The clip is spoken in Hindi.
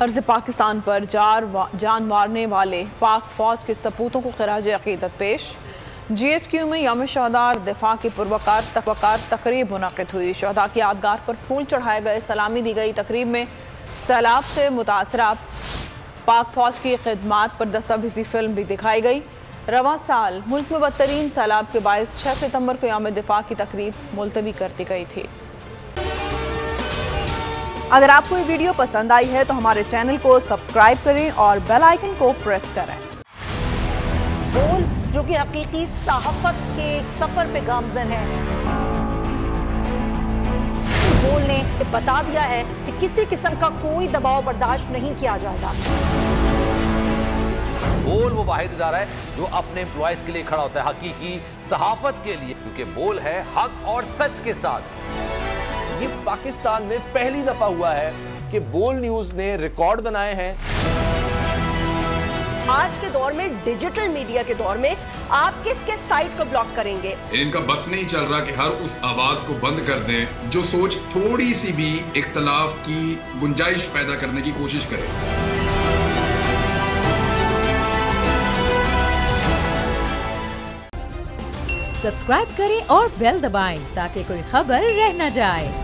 अर्ज़ पाकिस्तान पर जान मारने वाले पाक फौज के सपूतों को खिराज अकीदत पेश। GHQ में यौम शहदा और दिफा की पुरवकार तकरीब मुनक़िद हुई। शहदा की यादगार पर फूल चढ़ाए गए, सलामी दी गई। तकरीब में सैलाब से मुतासरा पाक फौज की खिदमात पर दस्तावेजी फिल्म भी दिखाई गई। रवां साल मुल्क में बदतरीन सैलाब के बायस 6 सितंबर को यौम दिफा की तकरीब मुलतवी कर दी गई थी। अगर आपको ये वीडियो पसंद आई है तो हमारे चैनल को सब्सक्राइब करें और बेल आइकन को प्रेस करें। बोल जो कि हकीकी सहाफत के सफर पे गामजन है, बोल ने बता दिया है कि किसी किस्म का कोई दबाव बर्दाश्त नहीं किया जाएगा। बोल वो वाहिद इदारा है जो अपने एम्प्लॉयज के लिए खड़ा होता है, हकीकी सहाफत के लिए, क्योंकि बोल है हक और सच के साथ। ये पाकिस्तान में पहली दफा हुआ है कि बोल न्यूज ने रिकॉर्ड बनाए हैं। आज के दौर में, डिजिटल मीडिया के दौर में, आप किस किस साइट को ब्लॉक करेंगे? इनका बस नहीं चल रहा कि हर उस आवाज को बंद कर दें जो सोच थोड़ी सी भी इख्तलाफ की गुंजाइश पैदा करने की कोशिश करे। सब्सक्राइब करें और बेल दबाएं ताकि कोई खबर रह न जाए।